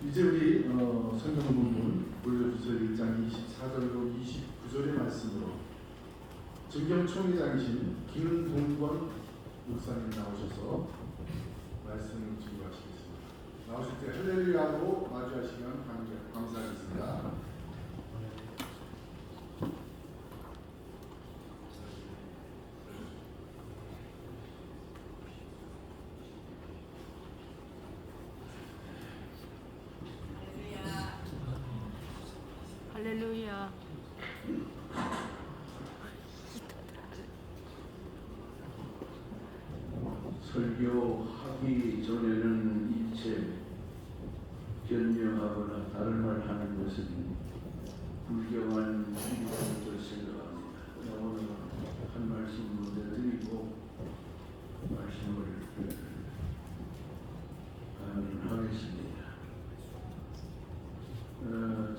이제 우리 성경 본문 골로새서 1장 24절로 29절의 말씀으로 정경총회장이신 김동건 목사님 나오셔서 말씀을 증거하시겠습니다. 나오실 때 할렐루야로 마주하시면 감사하겠습니다. 할렐루야. 설교하기 전에는 일체 변명하거나 다른 말 하는 것은 불경한 일이라는 것을 생각합니다. 오늘 한 말씀 먼저 드리고 말씀을 하겠습니다.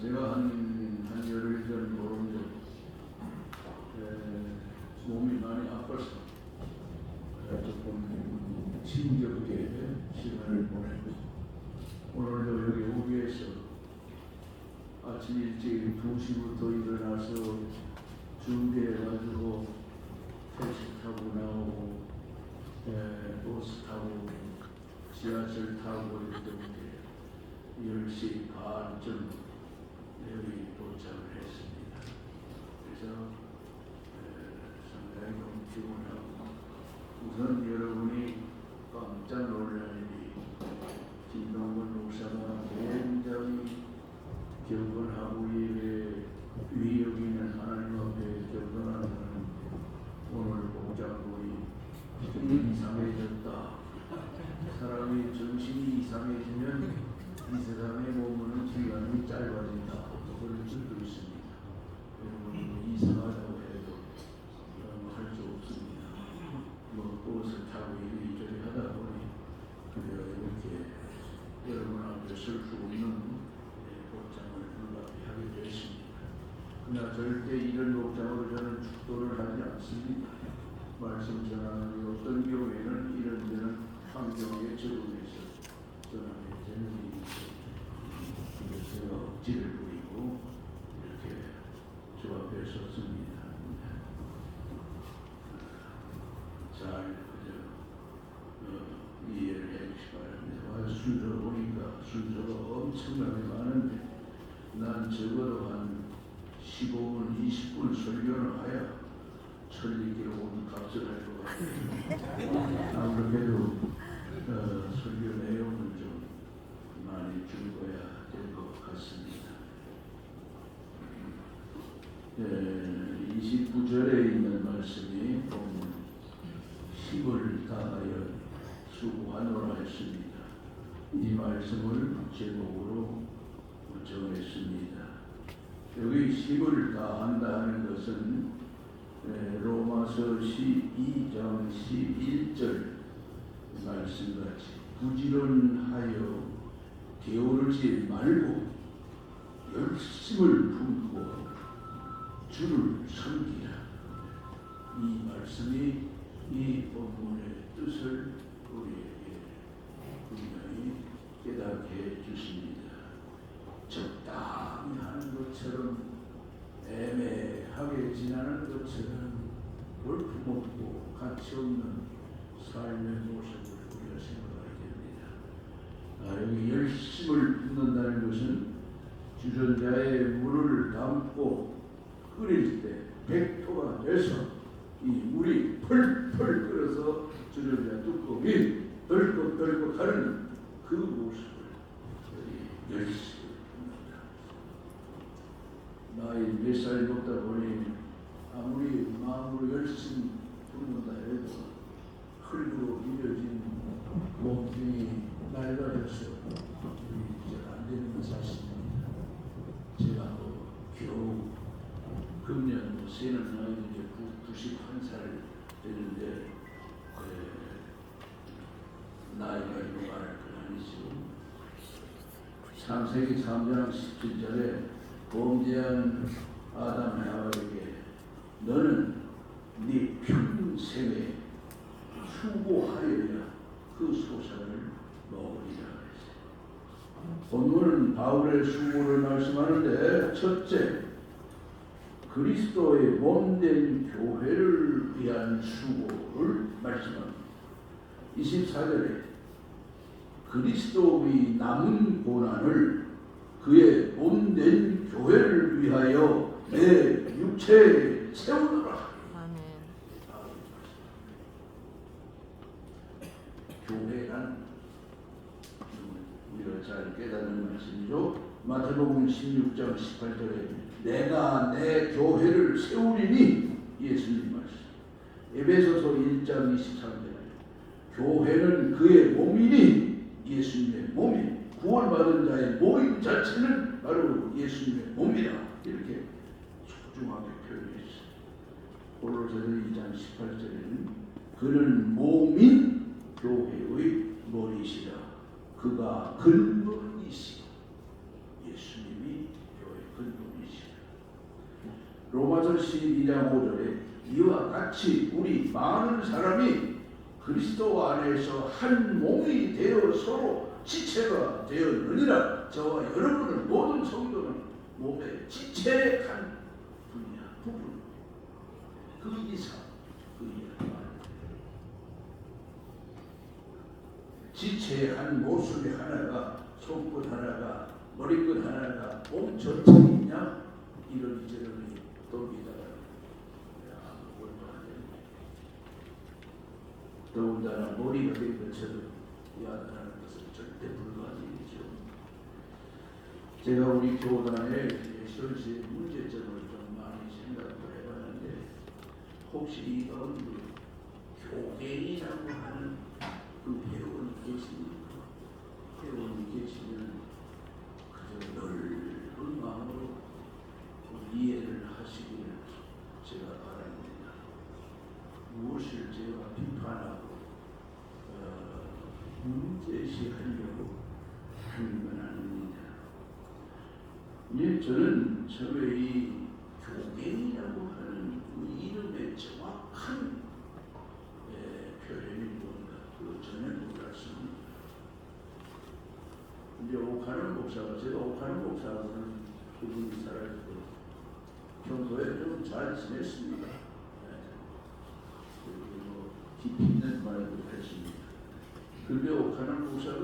제가 한 열흘 전 보름 전 몸이 많이 아파서 조금 힘겹게 시간을 보내고 오늘도 여기 오기 위해서 아침 일찍 2시부터 일어나서 준비해가지고 택시 타고 나오고 버스 타고 지하철 타고 이렇게 10시 반쯤 여기 도착을 했습니다. 그래서 상당히 좀 피곤하고 우선 여러분이 깜짝 놀랄 일이 김동건 목사가 굉장히 경건하고 예배 위력 있는 하나님 앞에 경건하는 오늘 복장보이 이상해졌다. 사람이 정신이 이상해지면 이 세상에 머무는 기간이 짧아진다. 그걸 듣고 있습니다. 여러분 이상하다고 해도 할 수 없습니다. 버스 타고 이리저리 하다 보니 이렇게 여러분 앞에 설 수 없는 복장을 불가피 하게 됐습니다. 그러나 절대 이런 복장으로 저는 축도를 하지 않습니다. 말씀 전하는 어떤 경우에는 이런 데는 환경에 적응해서 전하게 되는 일이 있습니다. 제가 억지를 부리고 이렇게 저 앞에 섰습니다. 잘 이해를 해주시기 바랍니다. 순서 보니까 순서가 엄청나게 많은데 난 적어도 한 15분, 20분 설교를 하여 천리길로 온 값을 할 것 같아요. 아무래도 설교 내용은 좀 많이 줄거야 될 것 같습니다. 29절에 있는 말씀이 보면 힘을 다하여 수고하노라 했습니다. 이 말씀을 제목으로 정했습니다. 여기 힘을 다한다는 것은 로마서 12장 11절 말씀같이 부지런하여 게으르지 말고 열심을 품고 주를 섬기라. 이 말씀이 이 본문의 뜻을 우리에게 분명히 깨닫게 해주십니다. 적당히 하는 것처럼 애매하게 지나는 것처럼 볼품없고 가치없는 삶의 모습을 우리가 생각하게 됩니다. 여기 열심을 품는다는 것은 주전자의 물을 담고 끓일 때 백도가 돼서 이 물이 펄펄 끓어서 주전자 뚜껑이 덜컥덜컥 하는 그 모습을 열심히 붓는다. 나이 몇 살 먹다 보니 아무리 마음으로 열심히 붓는다 해도 흙으로 이어진 몸뚱이 낡아져서 이제 안 되는 건 사실입니다. 제가 겨우 금년 새는 나이도 이제 91살 되는데 나이가 이거 말할 건 아니죠. 창세기 3장 17절에 범죄한 아담 하와에게 너는 네 평생에 수고하여야 그 소산을 먹으리라 했어요. 본문은 바울의 수고를 말씀하는데 첫째, 그리스도의 몸된 교회를 위한 수고를 말씀합니다. 24절에 그리스도의 남은 고난을 그의 몸된 교회를 위하여 내 육체에 세우노라. 아멘. 교회란 우리가 잘 깨닫는 말씀이죠. 마태복음 16장 18절에 내가 내 교회를 세우리니 예수님 말씀. 에베소서 1장 23절에 교회는 그의 몸이니 예수님의 몸이 구원받은 자의 모임 자체는 바로 예수님의 몸이다. 이렇게 소중하게 표현했어요. 고로새서 2장 18절에는 그는 몸인 교회의 머리시라. 그가 근본이시오. 예수님이 교회 근본이시라. 로마서 12장 5절에 이와 같이 우리 많은 사람이 그리스도 안에서 한 몸이 되어 서로 지체가 되었느니라. 저와 여러분은 모든 성도는 몸의 지체의 한 분이야. 부분. 그 이상 그 이하. 지체의 한 모습이 하나가 손끝 하나가 머리끝 하나가 몸 전체이냐 이런저런 돕니다. 더군다나 머리가 된 것처럼 야단하는 것은 절대 불가한 일이죠. 제가 우리 교단의 현실 문제점을 좀 많이 생각을 해봤는데 혹시 이 가운데 교계이라고 하는 그 회원이 계십니까? 회원이 계시면 그저 넓은 마음으로 이해를 하시기를 제가 바랍니다. 무엇을 제가 비판하고 문제시하려고 하는 건 아닙니다. 저는 처음에 이 교계이라고 하는 그 이름의 정확한 표현이 뭔가 그거 전혀 몰랐습니다. 이제 옥하는 목사가 제가 옥하는 목사하고는 그분이 살아있고 평소에 좀 잘 지냈습니다. 그리고 깊이 있는 말도 했습니다. 근데 옥하는 목사가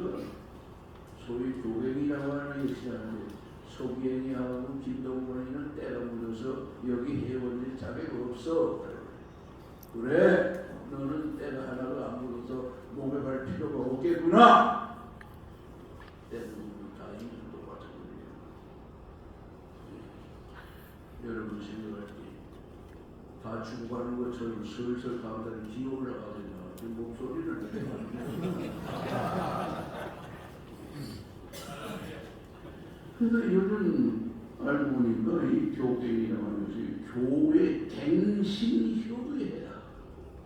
소위 교갱이라고 하는 것이 아닌데 소기행이하고 김동건이는 때가 묻어서 여기 회원일 자격 없어. 그래 너는 때가 하나가 안 묻어서 몸에 갈 필요가 없겠구나. 때는 다 있는 똑같거든요. 여러분 생각할 때 다 죽어가는 것처럼 슬슬 가운데 기 올라가거든요. 목소리를 그래서 요즘 알고 보니까 이 교회라고 하는 것이 교회 갱신협의회다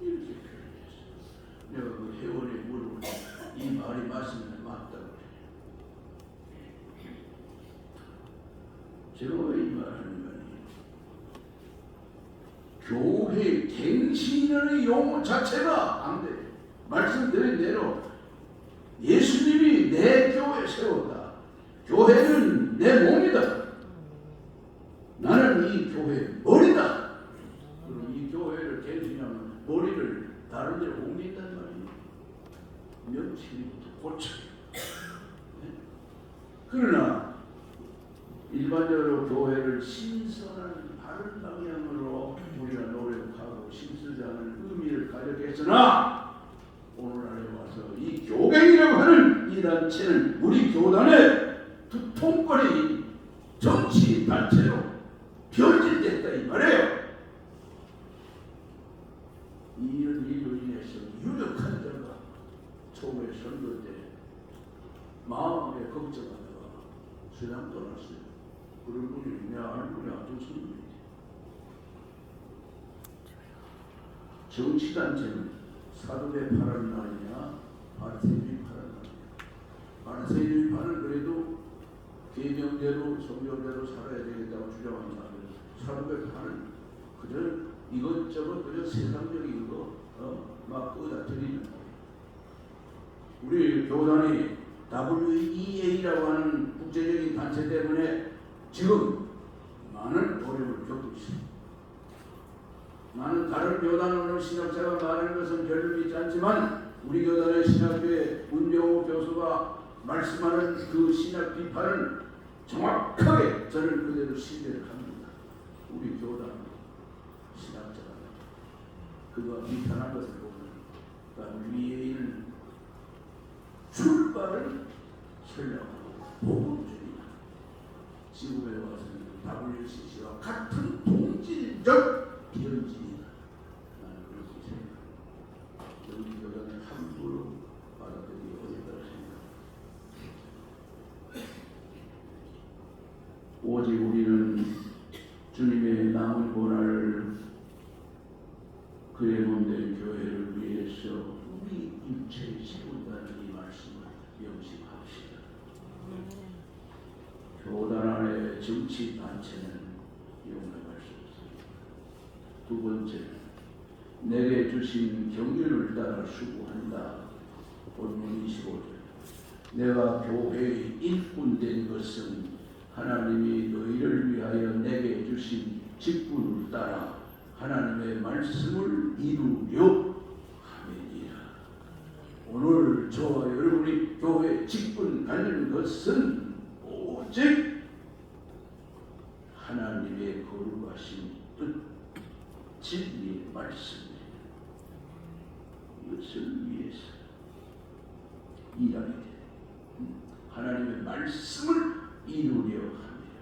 이렇게 표현했어요. 내가 그 회원에 물어보니 이 말이 맞으면 맞다고 해요. 제가 왜 이 말하는 거니? 교회 갱신이라는 용어 자체가 안 돼. 말씀드린 대로 예수님이 내 교회 세웠다. 교회는 내 몸이다. 나는 이 교회의 머리다. 그럼 이 교회를 갱신하면 머리를 다른 데로 옮긴단 말이에요. 명칭부터 고쳐요. 네? 그러나 일반적으로 교회를 신선한 바른 방향으로 우리가 노력하고 신수자는 의미를 가졌겠으나 오늘날에 와서 이 교회이라고 하는 이 단체는 우리 교단의 두통거리 정치 단체로 변질됐다 이 말이에요. 이런 일로 인해서 유력한 자가 처음에 선거 때 마음에 걱정하다가 세상 떠났어요. 그런 분이 내 아는 분이 아주 선배입니다. 정치단체는 사도의 파란 날이냐 바리새인의 파란 날이냐. 바리새인의 파는 그래도 계명대로 성경대로 살아야 되겠다고 주장하는 사람들, 사도의 파는 그저 이것저것 그저 세상적인 거 막 끄다뜨리는 거예요. 우리 교단이 WEA라고 하는 국제적인 단체 때문에 지금 많은 어려움을 겪고 있습니다. 많은 다른 교단으로 신학자가 말하는 것은 별로 믿지 않지만 우리 교단의 신학교의 문병호 교수가 말씀하는 그 신학 비판은 정확하게 저는 그대로 신뢰를 합니다. 우리 교단 신학자가 그가 비판한 것을 보면 WEA는 출발은 설명하고 복음주의다. 지구에 와서는 WCC와 같은 동질적 비현진이다. 나는 그렇게 생각합니다. 우리 교단을 함부로 받아들이기 어렵다고 생각합니다. 오직 우리는 주님의 남은 고난을 그의 몸된 교회를 위해서 우리 일체에 세운다는 이 말씀을 명심합시다. 교단 안의 정치 단체는 용납할 수 없습니다. 두 번째, 내게 주신 경륜을 따라 수고한다. 본문 25절. 내가 교회의 일꾼 된 것은 하나님이 너희를 위하여 내게 주신 직분을 따라 하나님의 말씀을 이루려 함이니라. 오늘 저와 여러분이 교회 직분 갖는 것은 오직 하나님의 거룩하신 뜻, 진리의 말씀입니다. 이것을 위해서 일하게 돼. 하나님의 말씀을 이루려 합니다.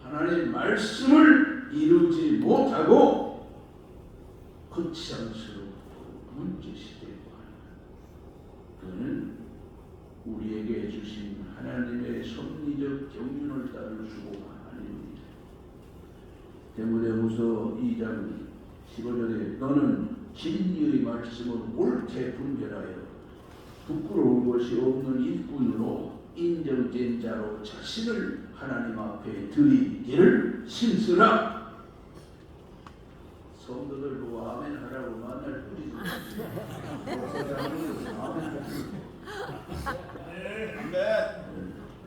하나님의 말씀을 이루지 못하고 거창스럽고 문제시되고 하는 그는 우리에게 주신 하나님의 섭리적 경륜을 따를 수고가 아닙니다. 디모데후서 2장 15절에 너는 진리의 말씀을 옳게 분별하여 부끄러운 것이 없는 일꾼으로 인정된 자로 자신을 하나님 앞에 드리기를 힘쓰라. 성도들 보고 아멘 하라고 만날 뿐이죠.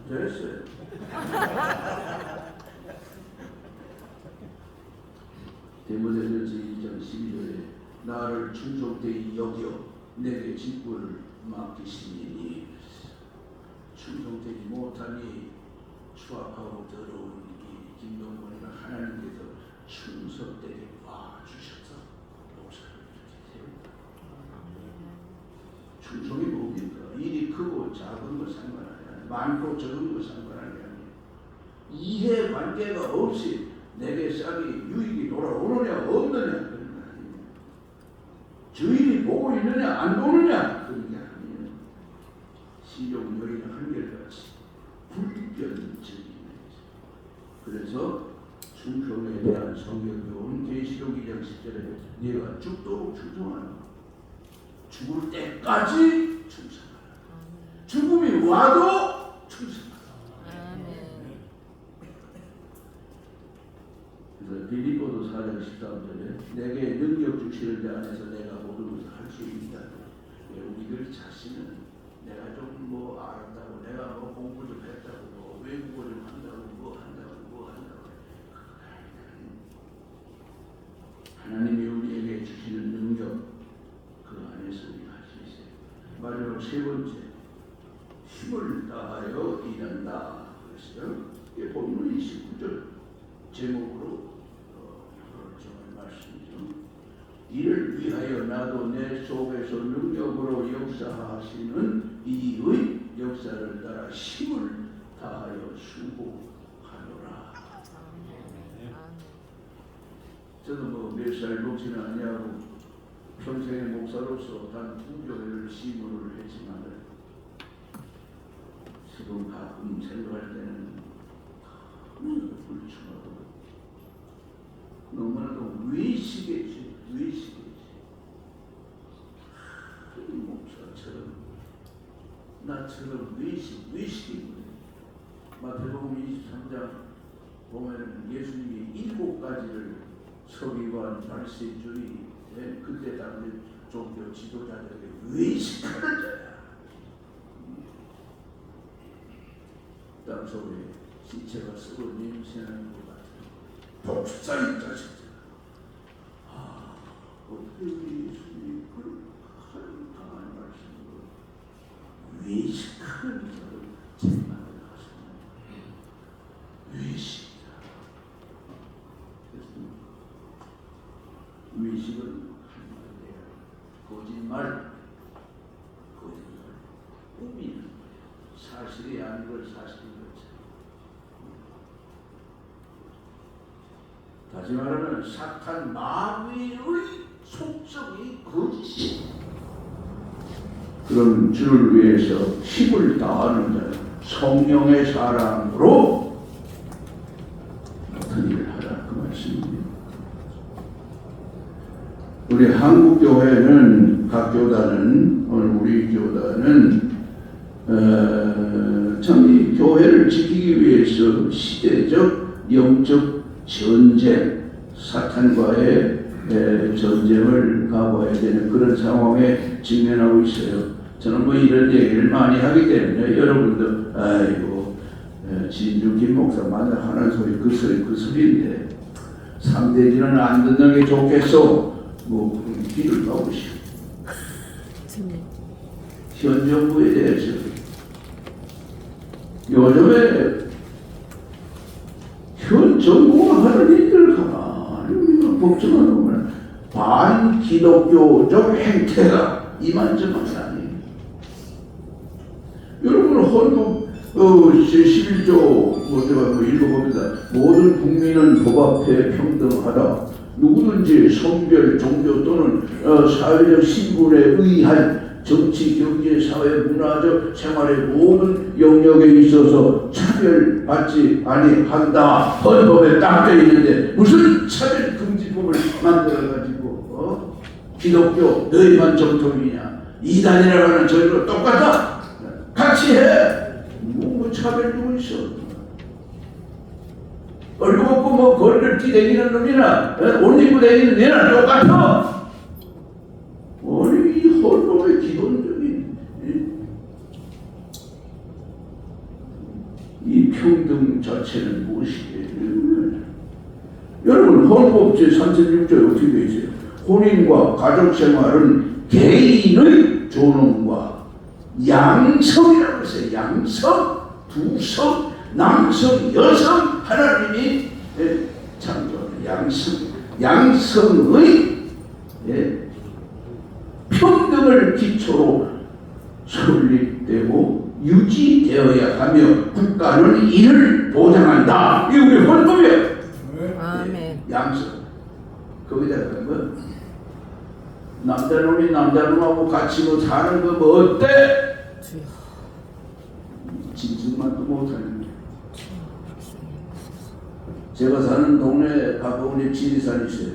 됐어요. 디모데전서 2장 12절에 나를 충성되이 여겨 내게 직분을 맡기시니 충성되지 못하니 추악하고 더러운 이 김동건이가 하나님께서 충성되게 봐주셔서 목사를 이렇게 세운다. 충성이 뭡니까? 일이 크고 작은 거 상관하냐, 많고 적은 거 상관하냐, 이해관계가 없이 내게 싹이 유익이 돌아오느냐 없느냐 그런 거 아니에요. 주인이 보고 있느냐 안 보느냐 그런 게 아니에요. 시종 여인 한결같이 불변적인. 그래서 충성에 대한 성경교훈 계시록 2장 10절에 네가 죽도록 충성하라. 죽을 때까지 충성하라. 죽음이 와도 충성하라. 그래서 빌립보서 4장 13절에 내게 능력 주시는 자 안에서 내가 모든 것을 할 수 있다. 우리들 자신은 내가 좀 뭐 알았다고, 내가 뭐 공부 좀 했다고, 뭐 외국어 좀 한다고, 뭐 한다고. 하나님이 우리에게 주시는 능력 그 안에서 우리가 할 수 있어요. 마지막 세 번째, 힘을 다하여 일한다. 그랬어요. 이게 본문 29절 제목으로 정한 말씀이죠. 이를 위하여 나도 내 속에서 능력으로 역사하시는 이의 역사를 따라 힘을 다하여 수고하노라. 저도 뭐 몇 살 먹지는 아니하고 평생의 목사로서 단 2교회를 시무를 했지만 지금 가끔 생각할 때는 너무 불충하고 너무나도 외식이지. 이 목사처럼 나처럼 외식이 마태복음 23장 보면은 예수님이 7가지를 서기관, 바리새인주의 그때 당시 종교 지도자들에게 외식하는 자야. 속에 시체가 썩어 냄새나는 것 같아. 독사인 자식들. 어떻게 우리 예수님이 그런 강한 말씀으로 외식하는 자를 책망을 하셨나요? 외식이다. 외식은 한마디로 거짓말, 꾸미는 거예요. 사실이 아닌 걸 사실인 것처럼. 다시 말하면 사탄 마귀의 속성이 거짓이. 그런 주를 위해서 힘을 다하는 자는 성령의 사랑으로 어떤 일을 하라 그 말씀입니다. 우리 한국 교회는 각 교단은 오늘 우리 교단은 참 이 교회를 지키기 위해서 시대적 영적 전쟁, 사탄과의 전쟁을 가봐야 되는 그런 상황에 직면하고 있어요. 저는 뭐 이런 얘기를 많이 하기 때문에 여러분도 아이고 진주 김 목사 만나 하는 소리 그 소리인데 3대지는 안 듣는 게 좋겠어. 뭐 귀를 막으시오. 현 정부에 대해서 요즘에 현 정부가 하는 일들을 가만히 우리가 걱정하는 거면 반기독교적 행태가 이만저만이 아니에요. 여러분 헌법 11조 제가 읽어봅니다. 모든 국민은 법 앞에 평등하다. 누구든지 성별, 종교 또는 사회적 신분에 의한 정치, 경제, 사회, 문화적 생활의 모든 영역에 있어서 차별받지 아니한다. 헌법에 딱 되어 있는데 무슨 차별금지법을 만들어가지고 기독교 너희만 정통이냐 이단이라고 하는 저희로 똑같아. 같이 해. 뭐 차별 두고 있어. 얼굴 없고 뭐 거리를 뛰다니는 놈이나 옷 입고 다니는 애나 똑같아. 아니 이 헌법의 기본적인 이 평등 자체는 무엇이에요? 여러분 헌법 제36조에 어떻게 되어 있어요? 혼인과 가족생활은 개인의 존엄과 양성이라고 했어요. 양성, 두성, 남성, 여성 하나님이 창조하는 양성의 평등을 기초로 설립되고 유지되어야 하며 국가는 이를 보장한다. 이게 우리 헌법이에요. 아멘. 양성. 거기다가 뭐 남자놈이 남자놈하고 같이 뭐 사는 거 뭐 어때? 짐승만도 못하는. 제가 사는 동네에 가까운 지리산이 있어요.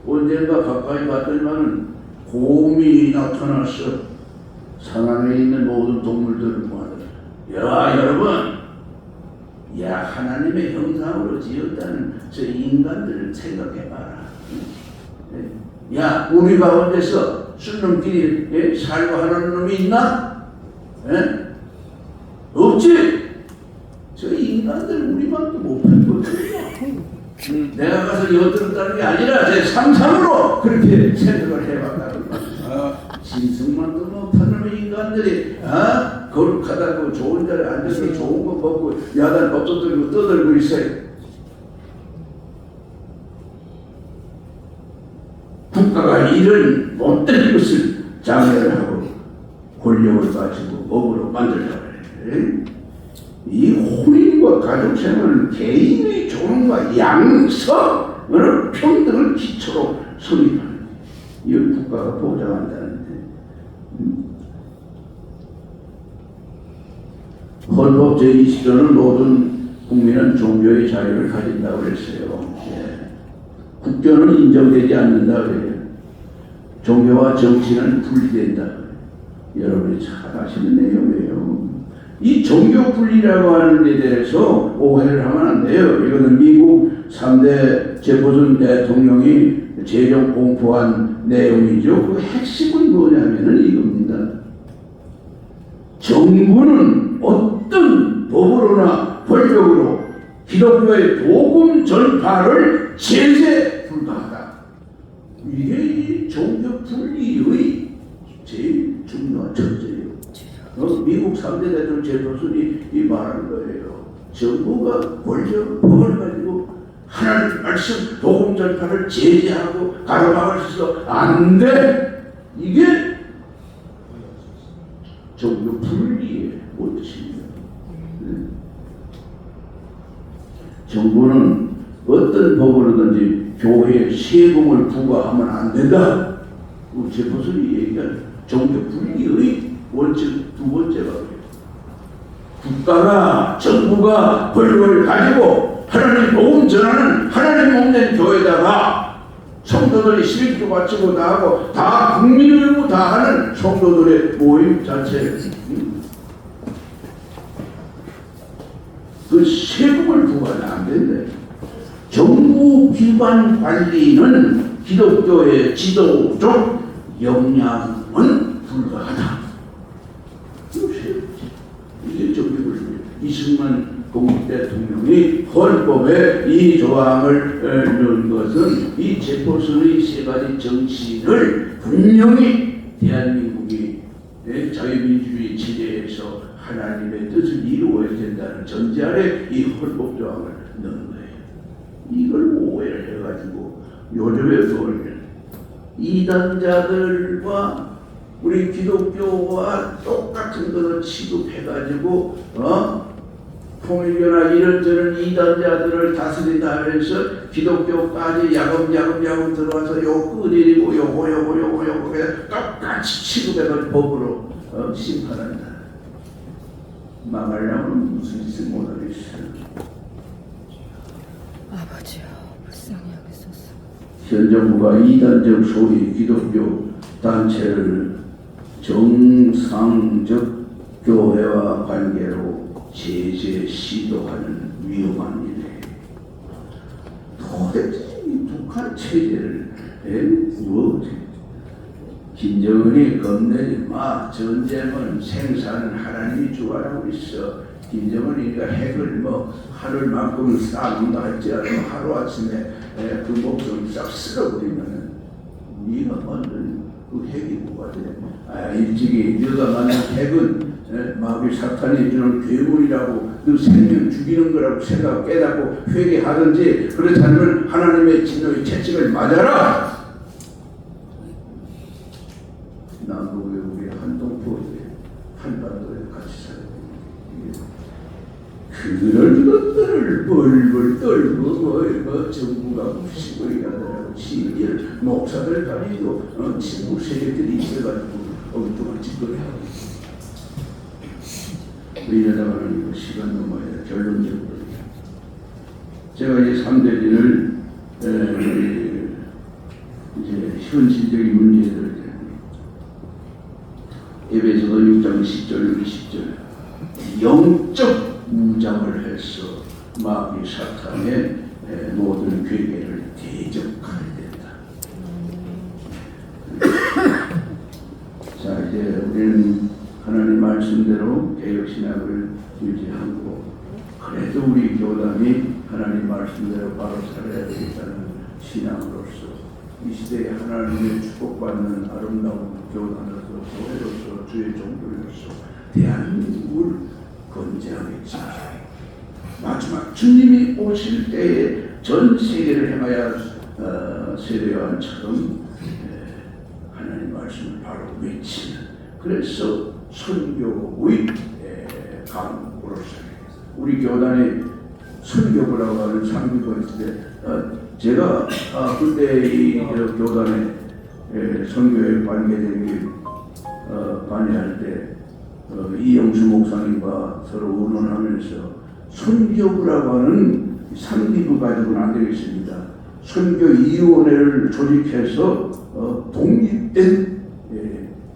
언젠가 가까이 갔더니만은 곰이 나타났어. 산 안에 있는 모든 동물들을 모아서 야 여러분, 야 하나님의 형상으로 지었다는 저 인간들을 생각해봐라. 야 우리 가운데서 순놈끼리 살고 하는 놈이 있나? 없지. 저 인간들 우리만도 못할 거거든요. 내가 가서 엿들었다는 게 아니라 제 상상으로 그렇게 생각을 해봤다는 거야. 짐승만도 못하는 인간들이 거룩하다고 좋은 자리에 앉아서 좋은 거 먹고 야단 엎어뜨리고 떠들고 있어요. 국가가 이런 못된 것을 장애를 하고 권력을 가지고 업으로 만들려고 해. 이 혼인과 가족생활은 개인의 존엄과 양성을 평등을 기초로 설립하는 이 국가가 보장한다는데 헌법 제20조는 모든 국민은 종교의 자유를 가진다고 그랬어요. 국교는 인정되지 않는다 그래요. 종교와 정치는 분리된다. 여러분이 잘 아시는 내용이에요. 이 종교 분리라고 하는 데 대해서 오해를 하면 안 돼요. 이거는 미국 3대 제퍼슨 대통령이 제정 공포한 내용이죠. 그 핵심은 뭐냐면은 이겁니다. 정부는 어떤 법으로나 권력으로 기독교의 복음 전파를 제재 불가하다. 이게 이 종교 분리의 제일 중요한 첫째예요. 미국 3대 대통령 제퍼슨이 이 말하는 거예요. 정부가 권력을 가지고 하나님 말씀 복음 전파를 제재하고 가로막을 수 있어 안 돼. 이게 종교 분리의 원칙입니다. 정부는 어떤 법으로든지 교회에 세금을 부과하면 안 된다. 제퍼슨이 얘기한 종교 분리의 원칙 두 번째가 그래요. 국가가 정부가 권력을 가지고 하나님 복음 전하는 하나님 몸된 교회다가 성도들이 실기도 바치고 다 하고 다 국민 의무 다 하는 성도들의 모임 자체 그 세금을 부과는 안 된다. 정부 기관 관리는 기독교의 지도적 역량은 불가하다. 이게 정규를 이승만 공국 대통령이 헌법에 이 조항을 넣은 것은 이 제퍼슨의 세 가지 정신을 분명히 대한민국이 자유민주주의 체제에서 하나님의 뜻을 이루어야 된다는 전제 아래 이 헌법 조항을 넣은 거예요. 이걸 오해를 해가지고 요즘에 보면 이단자들과 우리 기독교와 똑같은 것을 취급해가지고 통일교나 이런저런 이단자들을 다스린다 하면서 기독교까지 야금야금 들어와서 요거 내리고 요거 그냥 똑같이 취급해가지고 법으로 심판한다. 망하려면 무슨 짓을 못하겠어요. 아버지여 불쌍히 여기소서. 현 정부가 이단적 소위 기독교 단체를 정상적 교회와 관계로 제재 시도하는 위험한 일이에요. 도대체 이 북한 체제를 김정은이 겁내지 마. 전쟁은 생사는 하나님이 주관하고 있어. 김정은이가 핵을 하늘만큼 쏴준다 할지라도 하루아침에 그 목숨을 싹 쓸어버리면 네가 만든 그 핵이 뭐가 돼? 일찍이 네가 만든 핵은 마귀 사탄이 주는 괴물이라고 그 생명 죽이는 거라고 생각 깨닫고 회개하든지 그렇지 않으면 하나님의 진노의 채찍을 맞아라. 남북에 우리 한동포에 한반도에 같이 살고 그런 것들을 벌벌 떨고 정부가 무시거리 하더라고. 시기를 목사들 다니고 친구 세력들이 있어가지고 엉뚱한 짓거리 하고 이러다가는 이거 시간 넘어야 결론적으로 제가 이제 3대진을 이제 현실적인 문제들을 에베소서 6장 10절 20절 영적 무장을 해서 마귀 사탄의 모든 괴계를 대적해야 된다. 자 이제 우리는 하나님 말씀대로 개혁신학을 유지하고 그래도 우리 교단이 하나님 말씀대로 바로 살아야 되겠다는 신앙으로서 이 시대에 하나님의 축복받는 아름다운 교단으로서 교회로서 주의 종교로서 대한민국을 건재하겠지. 마지막 주님이 오실 때에 전 세계를 향하여 세례요한처럼 하나님 말씀을 바로 외치는 그래서 선교의 강으로서 우리 교단의 선교부라고 하는 상비가 있을 때 제가 그때 이 교단의 선교에 관계된 관여할 때 이영수 목사님과 서로 의논하면서 선교부라고 하는 상비부 가지고는 안 되겠습니다. 선교위원회를 조직해서 독립된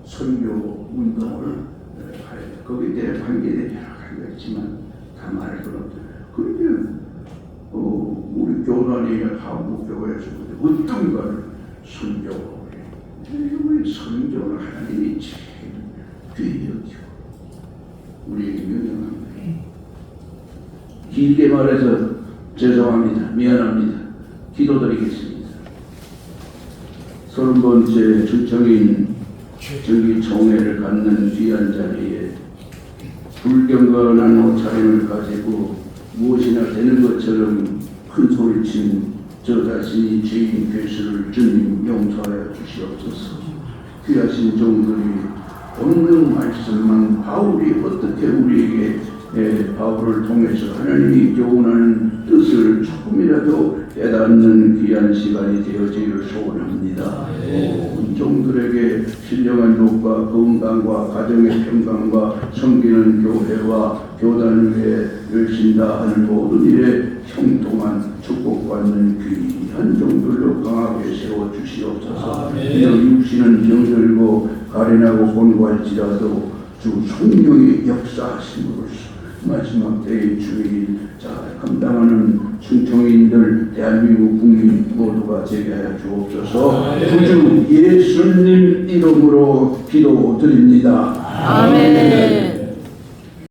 선교 운동을 하야 돼. 거기에 대해 관계된 여러 가지가 있지만 다 말할 건 없잖아요. 그러니까 우리 교단이 한국교회에서 어떤 걸 선교 우리 선교는 하나님이 제일 귀히 여기고 우리에게 명령한 거예요. 길게 말해서 죄송합니다. 미안합니다. 기도드리겠습니다. 30번째 충청인 정기총회를 갖는 귀한 자리에 불경건한 옷차림을 가지고 무엇이나 되는 것처럼 큰 소리친 저 자신이 죄인 괴수를 주님 용서하여 주시옵소서. 귀하신 종들이 오늘 말씀만 바울이 어떻게 우리에게 바울을 통해서 하나님이 교훈하는 뜻을 조금이라도 깨닫는 귀한 시간이 되어지기를 소원합니다. 온 종들에게 신령한 복과 건강과 가정의 평강과 섬기는 교회와 교단을 위해 열심 다하는 모든 일에 형통한 축복받는 귀한 종들로 강하게 세워주시옵소서. 이런 육신은 병들고 가련하고 곤고할지라도 주 성령의 역사하심으로써 마지막 때의 주일 잘 감당하는 충청인들 대한민국 국민 모두가 되게 하여 주옵소서. 구주 예수님 이름으로 기도드립니다. 아멘.